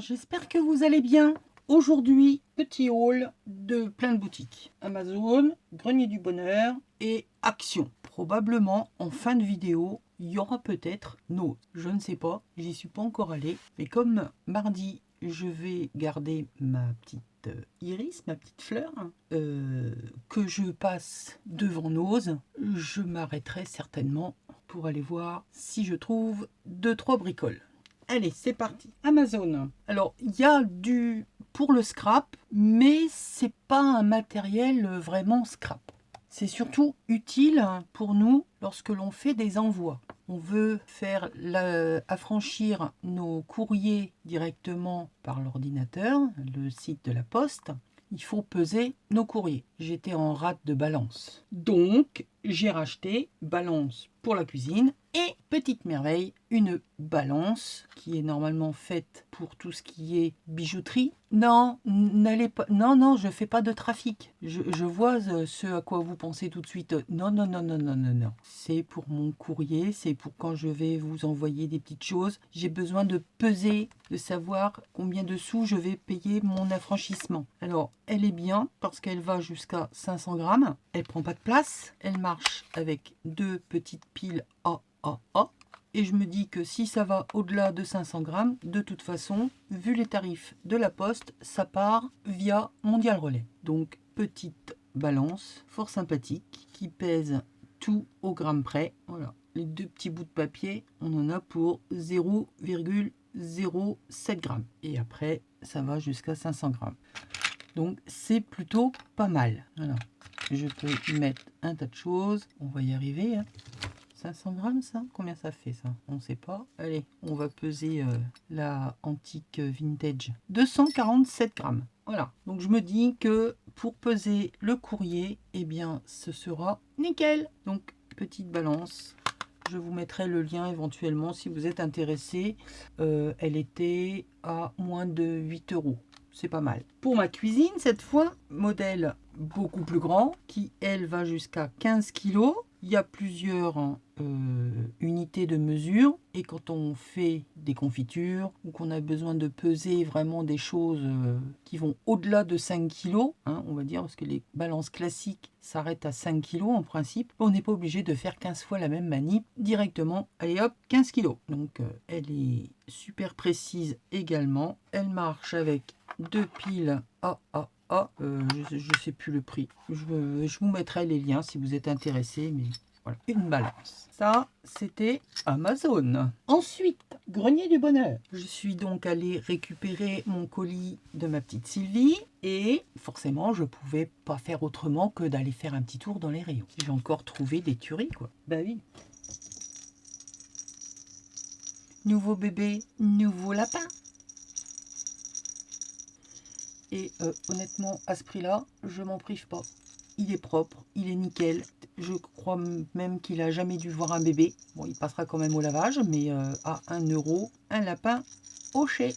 j'espère que vous allez bien. Aujourd'hui, petit haul de plein de boutiques. Amazon, Grenier du Bonheur et Action. Probablement, en fin de vidéo, il y aura peut-être Nose. Je ne sais pas, j'y suis pas encore allée. Mais comme mardi, je vais garder ma petite iris, ma petite fleur, que je passe devant Nose, je m'arrêterai certainement pour aller voir si je trouve 2-3 bricoles. Allez, c'est parti. Amazon. Alors, il y a du pour le scrap, mais c'est pas un matériel vraiment scrap. C'est surtout utile pour nous lorsque l'on fait des envois. On veut faire affranchir nos courriers directement par l'ordinateur, le site de la poste. Il faut peser nos courriers. J'étais en rate de balance. Donc, j'ai racheté balance pour la cuisine et petite merveille, une balance qui est normalement faite pour tout ce qui est bijouterie. Non, n'allez pas. Non, je fais pas de trafic. Je vois ce à quoi vous pensez tout de suite. Non. C'est pour mon courrier, c'est pour quand je vais vous envoyer des petites choses. J'ai besoin de peser, de savoir combien de sous je vais payer mon affranchissement. Alors, elle est bien parce qu'elle va jusqu'à 500 grammes. Elle prend pas de place. Elle marche avec deux petites piles AAA. Et je me dis que si ça va au-delà de 500 grammes, de toute façon, vu les tarifs de la poste, ça part via Mondial Relais. Donc, petite balance, fort sympathique, qui pèse tout au gramme près. Voilà, les deux petits bouts de papier, on en a pour 0,07 grammes. Et après, ça va jusqu'à 500 grammes. Donc, c'est plutôt pas mal. Voilà. Je peux y mettre un tas de choses. On va y arriver, hein. 500 grammes, ça? Combien ça fait, ça? On ne sait pas. Allez, on va peser la antique vintage. 247 grammes. Voilà. Donc, je me dis que pour peser le courrier, eh bien, ce sera nickel. Donc, petite balance. Je vous mettrai le lien éventuellement si vous êtes intéressé. Elle était à moins de 8 €. C'est pas mal. Pour ma cuisine, cette fois, modèle beaucoup plus grand, qui, elle, va jusqu'à 15 kg. Il y a plusieurs unités de mesure. Et quand on fait des confitures ou qu'on a besoin de peser vraiment des choses qui vont au-delà de 5 kg, hein, on va dire, parce que les balances classiques s'arrêtent à 5 kg en principe, on n'est pas obligé de faire 15 fois la même manip directement. Allez hop, 15 kg. Donc elle est super précise également. Elle marche avec deux piles AAA. Je ne sais plus le prix. Je vous mettrai les liens si vous êtes intéressé, mais voilà, une balance. Ça, c'était Amazon. Ensuite, Grenier du Bonheur. Je suis donc allée récupérer mon colis de ma petite Sylvie et forcément, je pouvais pas faire autrement que d'aller faire un petit tour dans les rayons. J'ai encore trouvé des tueries, quoi. Bah oui. Nouveau bébé, nouveau lapin. Et honnêtement, à ce prix-là, je m'en prive pas. Il est propre, il est nickel. Je crois même qu'il a jamais dû voir un bébé. Bon, il passera quand même au lavage, mais à 1 €, un lapin hoché.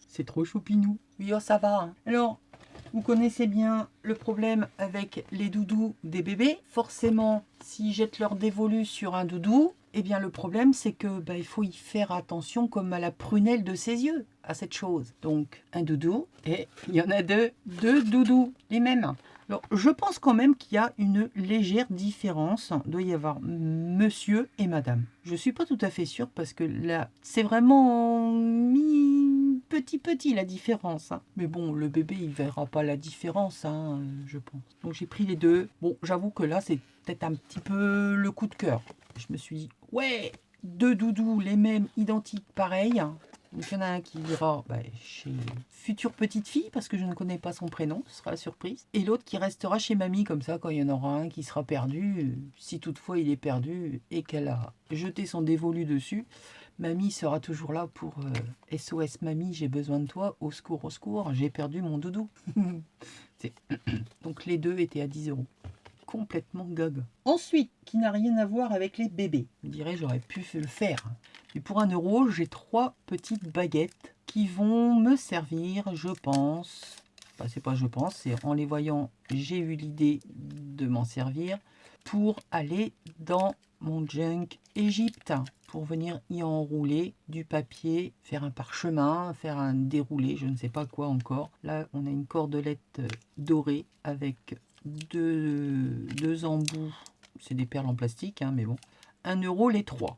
C'est trop choupinou. Oui, oh, ça va. Hein. Alors, vous connaissez bien le problème avec les doudous des bébés. Forcément, s'ils jettent leur dévolu sur un doudou, eh bien le problème c'est que il faut y faire attention comme à la prunelle de ses yeux à cette chose. Donc un doudou et il y en a deux doudous, les mêmes. Alors je pense quand même qu'il y a une légère différence. Il doit y avoir monsieur et madame. Je suis pas tout à fait sûre parce que là c'est vraiment petit la différence. Hein. Mais bon, le bébé il verra pas la différence, hein, je pense. Donc j'ai pris les deux. Bon, j'avoue que là c'est peut-être un petit peu le coup de cœur. Je me suis dit, ouais, deux doudous, les mêmes, identiques, pareils. Donc, il y en a un qui ira chez future petite fille, parce que je ne connais pas son prénom, ce sera la surprise. Et l'autre qui restera chez mamie, comme ça, quand il y en aura un qui sera perdu, si toutefois il est perdu et qu'elle a jeté son dévolu dessus, mamie sera toujours là pour SOS mamie, j'ai besoin de toi, au secours, j'ai perdu mon doudou. Donc les deux étaient à 10 €. Complètement gaga. Ensuite, qui n'a rien à voir avec les bébés. Je dirais, j'aurais pu le faire. Mais pour 1 €, j'ai 3 petites baguettes qui vont me servir, je pense. Enfin, c'est pas je pense, c'est en les voyant, j'ai eu l'idée de m'en servir pour aller dans mon junk Égypte pour venir y enrouler du papier, faire un parchemin, faire un déroulé, je ne sais pas quoi encore. Là, on a une cordelette dorée avec deux embouts. C'est des perles en plastique, hein, mais bon. 1 € les 3.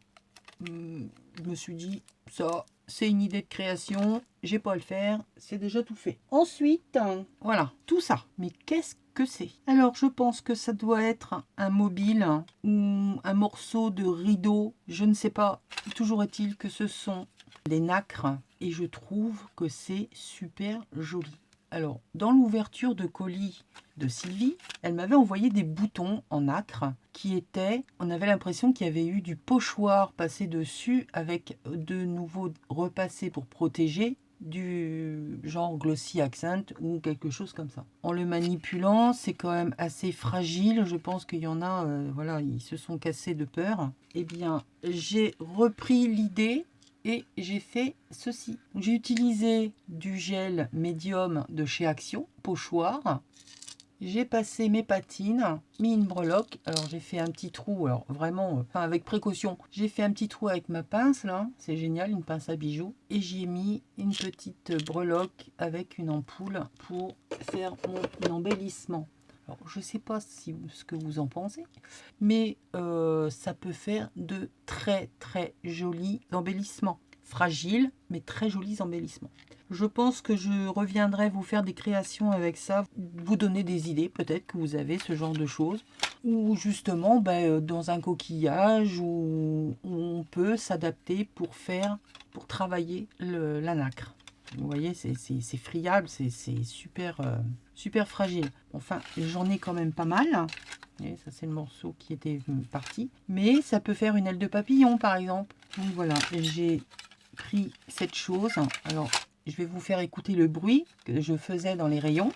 Je me suis dit, ça, c'est une idée de création, j'ai pas à le faire, c'est déjà tout fait. Ensuite, voilà, tout ça. Mais qu'est-ce que c'est? Alors, je pense que ça doit être un mobile ou un morceau de rideau, je ne sais pas. Toujours est-il que ce sont des nacres et je trouve que c'est super joli. Alors, dans l'ouverture de colis de Sylvie, elle m'avait envoyé des boutons en nacre qui étaient, on avait l'impression qu'il y avait eu du pochoir passé dessus avec de nouveau repassé pour protéger, du genre glossy accent ou quelque chose comme ça. En le manipulant, c'est quand même assez fragile. Je pense qu'il y en a, voilà, ils se sont cassés de peur. Eh bien, j'ai repris l'idée. Et j'ai fait ceci. J'ai utilisé du gel médium de chez Action, pochoir. J'ai passé mes patines, mis une breloque. Alors j'ai fait un petit trou, alors vraiment, enfin avec précaution. J'ai fait un petit trou avec ma pince là, c'est génial, une pince à bijoux. Et j'y ai mis une petite breloque avec une ampoule pour faire mon embellissement. Alors, je ne sais pas ce que vous en pensez, mais ça peut faire de très très jolis embellissements. Fragiles, mais très jolis embellissements. Je pense que je reviendrai vous faire des créations avec ça, vous donner des idées, peut-être que vous avez ce genre de choses. Ou justement, dans un coquillage où on peut s'adapter pour travailler la nacre. Vous voyez, c'est friable, c'est super, super fragile. Enfin, j'en ai quand même pas mal. Et ça, c'est le morceau qui était parti. Mais ça peut faire une aile de papillon, par exemple. Donc voilà, j'ai pris cette chose. Alors, je vais vous faire écouter le bruit que je faisais dans les rayons.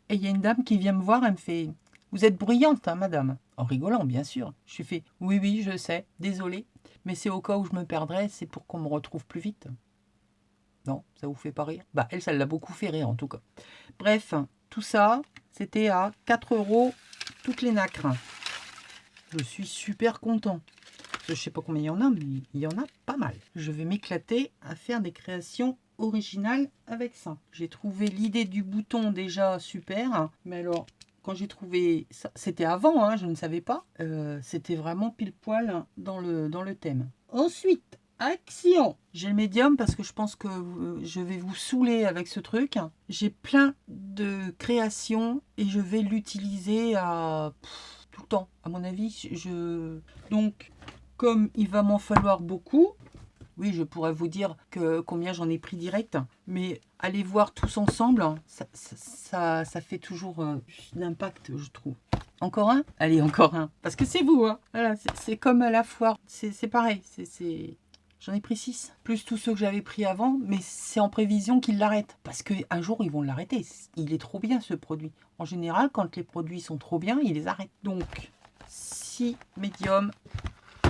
Et il y a une dame qui vient me voir, elle me fait « Vous êtes bruyante, hein, madame ?» En rigolant, bien sûr. Je lui fais « Oui, oui, je sais, désolé. Mais c'est au cas où je me perdrais, c'est pour qu'on me retrouve plus vite. » Non, ça vous fait pas rire? Bah, elle, ça l'a beaucoup fait rire, en tout cas. Bref, tout ça, c'était à 4 € toutes les nacres. Je suis super content. Je sais pas combien il y en a, mais il y en a pas mal. Je vais m'éclater à faire des créations originales avec ça. J'ai trouvé l'idée du bouton déjà super. Mais alors, quand j'ai trouvé ça, c'était avant, hein, je ne savais pas. C'était vraiment pile poil dans le thème. Ensuite, action! J'ai le médium parce que je pense que je vais vous saouler avec ce truc. J'ai plein de créations et je vais l'utiliser à tout le temps. À mon avis, donc, comme il va m'en falloir beaucoup, oui, je pourrais vous dire combien j'en ai pris direct, mais allez voir tous ensemble, ça fait toujours l'impact, je trouve. Encore un? Allez, encore un. Parce que c'est vous, hein. Voilà, c'est comme à la foire. C'est pareil. J'en ai pris 6. Plus tous ceux que j'avais pris avant, mais c'est en prévision qu'ils l'arrêtent. Parce qu'un jour, ils vont l'arrêter. Il est trop bien, ce produit. En général, quand les produits sont trop bien, ils les arrêtent. Donc, 6 médiums.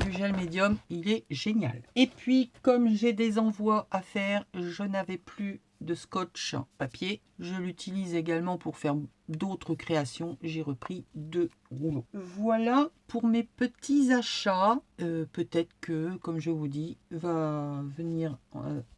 Du gel médium, il est génial. Et puis, comme j'ai des envois à faire, je n'avais plus de scotch papier. Je l'utilise également pour faire d'autres créations. J'ai repris 2 rouleaux. Voilà pour mes petits achats. Peut-être que, comme je vous dis, va venir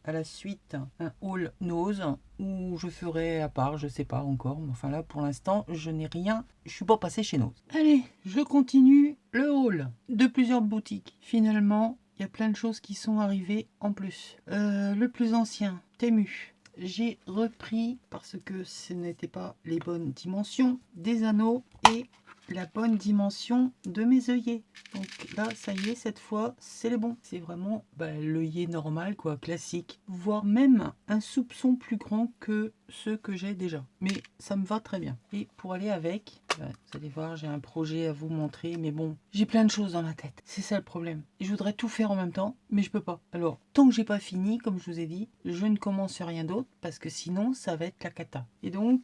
à la suite un haul nose où je ferai à part, je sais pas encore. Mais enfin là, pour l'instant, je n'ai rien. Je suis pas passé chez Nose. Allez, je continue le haul de plusieurs boutiques. Finalement, il y a plein de choses qui sont arrivées en plus. Le plus ancien, Temu. J'ai repris, parce que ce n'était pas les bonnes dimensions, des anneaux et la bonne dimension de mes œillets. Donc là, ça y est, cette fois, c'est les bons. C'est vraiment l'œillet normal, quoi, classique. Voire même un soupçon plus grand que ceux que j'ai déjà. Mais ça me va très bien. Et pour aller avec, vous allez voir, j'ai un projet à vous montrer. Mais bon, j'ai plein de choses dans ma tête. C'est ça le problème. Je voudrais tout faire en même temps, mais je peux pas. Alors, tant que j'ai pas fini, comme je vous ai dit, je ne commence rien d'autre parce que sinon, ça va être la cata. Et donc,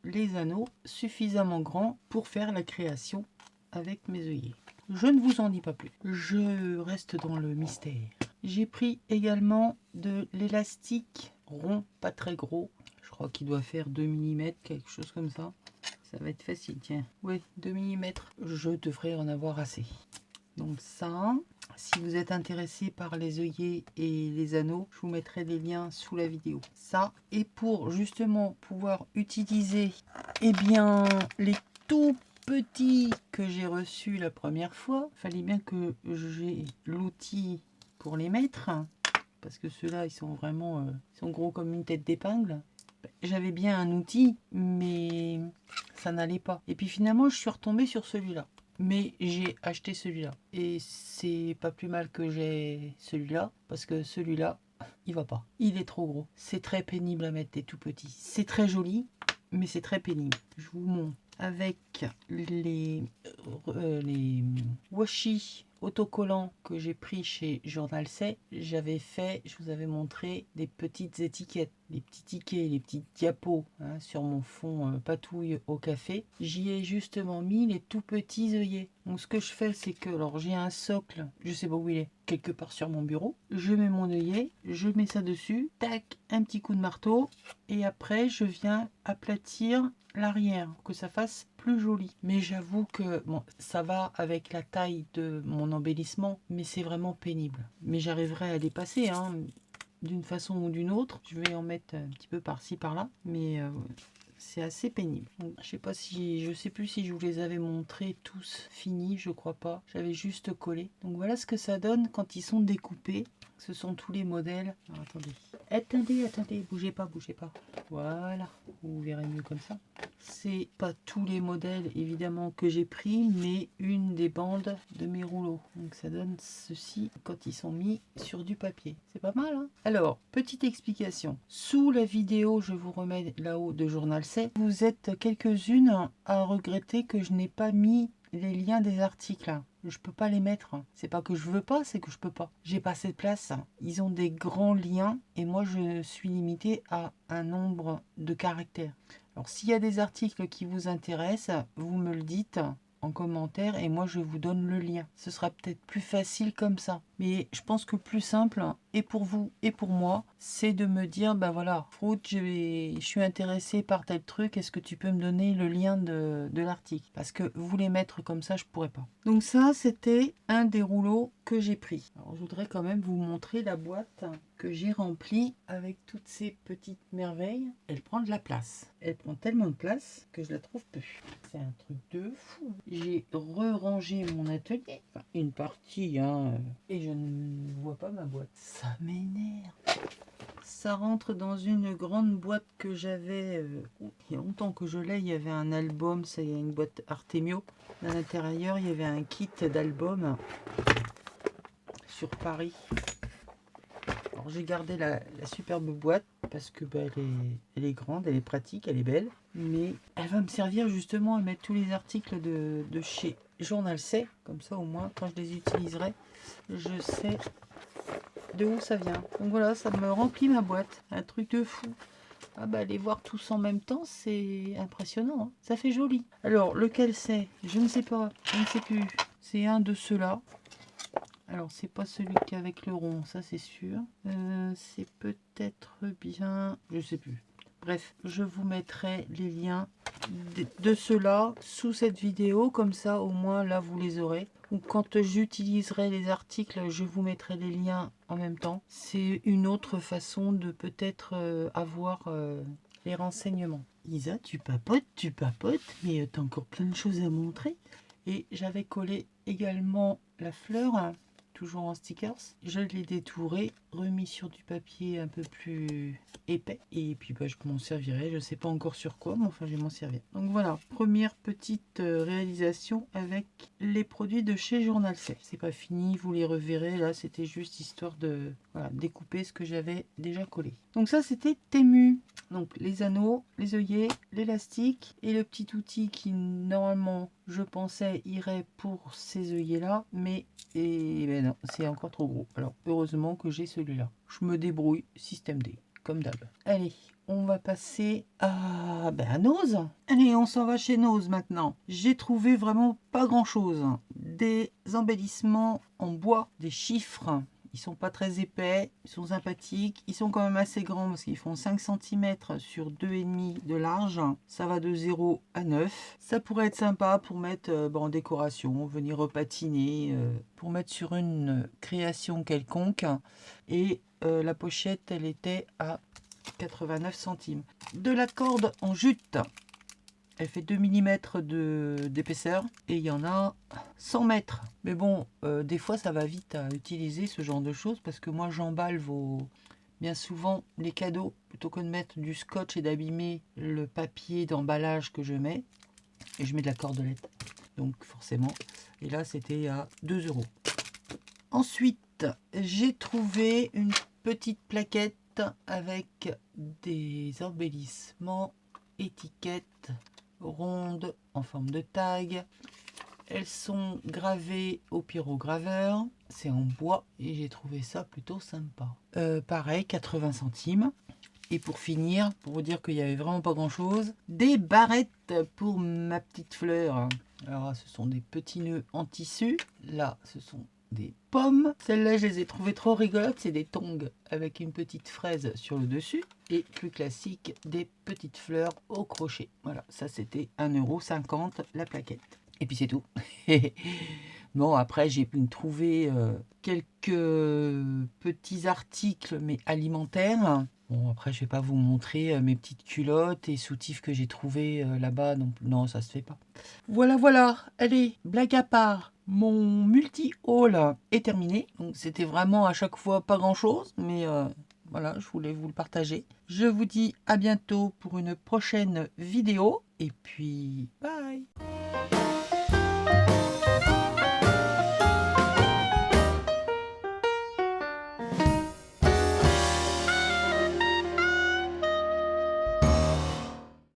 les anneaux suffisamment grands pour faire la création avec mes œillets. Je ne vous en dis pas plus. Je reste dans le mystère. J'ai pris également de l'élastique rond, pas très gros. Je crois qu'il doit faire 2 mm, quelque chose comme ça. Ça va être facile, tiens. Oui, 2 mm. Je devrais en avoir assez. Donc ça, si vous êtes intéressé par les œillets et les anneaux, je vous mettrai les liens sous la vidéo. Ça, et pour justement pouvoir utiliser bien les tout petits que j'ai reçus la première fois, il fallait bien que j'ai l'outil pour les mettre, parce que ceux-là, ils sont vraiment ils sont gros comme une tête d'épingle. J'avais bien un outil, mais ça n'allait pas. Et puis finalement, je suis retombée sur celui-là. Mais j'ai acheté celui-là. Et c'est pas plus mal que j'ai celui-là, parce que celui-là, il va pas. Il est trop gros. C'est très pénible à mettre des tout petits. C'est très joli, mais c'est très pénible. Je vous montre avec les washi autocollants que j'ai pris chez Journal C. J'avais fait, je vous avais montré des petites étiquettes, les petits tickets, les petites diapos sur mon fond patouille au café. J'y ai justement mis les tout petits œillets. Donc ce que je fais, c'est que alors j'ai un socle, je sais pas où il est, quelque part sur mon bureau. Je mets mon œillet, je mets ça dessus, tac, un petit coup de marteau, et après je viens aplatir l'arrière, que ça fasse plus joli. Mais j'avoue que bon, ça va avec la taille de mon embellissement, mais c'est vraiment pénible. Mais j'arriverai à les passer, d'une façon ou d'une autre. Je vais en mettre un petit peu par-ci par-là, mais c'est assez pénible. Donc, je sais plus si je vous les avais montrés tous finis, je crois pas. J'avais juste collé. Donc voilà ce que ça donne quand ils sont découpés. Ce sont tous les modèles. Alors, attendez, bougez pas. Voilà, vous verrez mieux comme ça. C'est pas tous les modèles évidemment que j'ai pris, mais une des bandes de mes rouleaux. Donc ça donne ceci quand ils sont mis sur du papier. C'est pas mal, hein? Alors, petite explication. Sous la vidéo, je vous remets là-haut de Journal C. Vous êtes quelques-unes à regretter que je n'ai pas mis les liens des articles. Je peux pas les mettre. C'est pas que je veux pas, c'est que je peux pas. J'ai pas assez de place. Ils ont des grands liens et moi je suis limitée à un nombre de caractères. Alors s'il y a des articles qui vous intéressent, vous me le dites en commentaire et moi je vous donne le lien. Ce sera peut-être plus facile comme ça. Mais je pense que le plus simple, et pour vous et pour moi, c'est de me dire, ben voilà, Fruit, je suis intéressé par tel truc, est-ce que tu peux me donner le lien de l'article? Parce que vous les mettre comme ça, je pourrais pas. Donc ça, c'était un des rouleaux que j'ai pris. Alors je voudrais quand même vous montrer la boîte que j'ai remplie avec toutes ces petites merveilles. Elle prend de la place. Elle prend tellement de place que je la trouve peu. C'est un truc de fou. J'ai re-rangé mon atelier. Enfin, une partie, et je ne vois pas ma boîte. Ça m'énerve. Ça rentre dans une grande boîte que j'avais il y a longtemps que je l'ai. Il y avait un album, c'est une boîte Artemio. À l'intérieur, il y avait un kit d'album sur Paris. Alors j'ai gardé la superbe boîte parce que elle est grande, elle est pratique, elle est belle. Mais elle va me servir justement à mettre tous les articles de chez Journal C. Comme ça au moins quand je les utiliserai, je sais de où ça vient. Donc voilà, ça me remplit ma boîte. Un truc de fou. Ah bah les voir tous en même temps, c'est impressionnant, hein. Ça fait joli. Alors lequel c'est? Je ne sais pas, je ne sais plus. C'est un de ceux-là. Alors c'est pas celui qui est avec le rond, ça c'est sûr. C'est peut-être bien, je sais plus. Bref, je vous mettrai les liens de ceux-là sous cette vidéo, comme ça au moins là vous les aurez. Ou quand j'utiliserai les articles, je vous mettrai les liens en même temps. C'est une autre façon de peut-être avoir les renseignements. Isa, tu papotes, mais t'as encore plein de choses à montrer. Et j'avais collé également la fleur, toujours en stickers. Je l'ai détouré, remis sur du papier un peu plus épais. Et puis je m'en servirai, je sais pas encore sur quoi, mais enfin je vais m'en servir. Donc voilà, première petite réalisation avec les produits de chez Journal C. C'est pas fini, vous les reverrez, là c'était juste histoire de découper ce que j'avais déjà collé. Donc ça c'était Temu. Donc les anneaux, les œillets, l'élastique et le petit outil qui normalement je pensais irait pour ces œillets là, mais ben non, c'est encore trop gros. Alors heureusement que j'ai celui-là. Je me débrouille, système D, comme d'hab. Allez, on va passer à Nose. Allez, on s'en va chez Nose maintenant. J'ai trouvé vraiment pas grand chose. Des embellissements en bois, des chiffres Ils sont pas très épais, ils sont sympathiques. Ils sont quand même assez grands parce qu'ils font 5 cm sur 2,5 de large. Ça va de 0 à 9. Ça pourrait être sympa pour mettre en décoration, venir repatiner, pour mettre sur une création quelconque. Et la pochette, elle était à 89 centimes. De la corde en jute. Elle fait 2 mm d'épaisseur et il y en a 100 mètres. Mais bon, des fois ça va vite à utiliser ce genre de choses parce que moi j'emballe bien souvent les cadeaux plutôt que de mettre du scotch et d'abîmer le papier d'emballage que je mets. Et je mets de la cordelette. Donc forcément. Et là c'était à 2 €. Ensuite, j'ai trouvé une petite plaquette avec des embellissements, étiquettes rondes en forme de tag. Elles sont gravées au pyrograveur. C'est en bois et j'ai trouvé ça plutôt sympa. Pareil, 80 centimes. Et pour finir, pour vous dire qu'il n'y avait vraiment pas grand chose, des barrettes pour ma petite fleur. Alors ce sont des petits nœuds en tissu. Là, ce sont des pommes. Celles-là, je les ai trouvées trop rigolotes. C'est des tongs avec une petite fraise sur le dessus. Et plus classique, des petites fleurs au crochet. Voilà, ça c'était 1,50 € la plaquette. Et puis c'est tout. Bon, après, j'ai pu trouver quelques petits articles, mais alimentaires. Bon, après, je vais pas vous montrer mes petites culottes et soutifs que j'ai trouvés là-bas. Non, ça se fait pas. Voilà, voilà. Allez, blague à part. Mon multi-haul est terminé. Donc, c'était vraiment à chaque fois pas grand-chose, mais voilà, je voulais vous le partager. Je vous dis à bientôt pour une prochaine vidéo. Et puis, bye!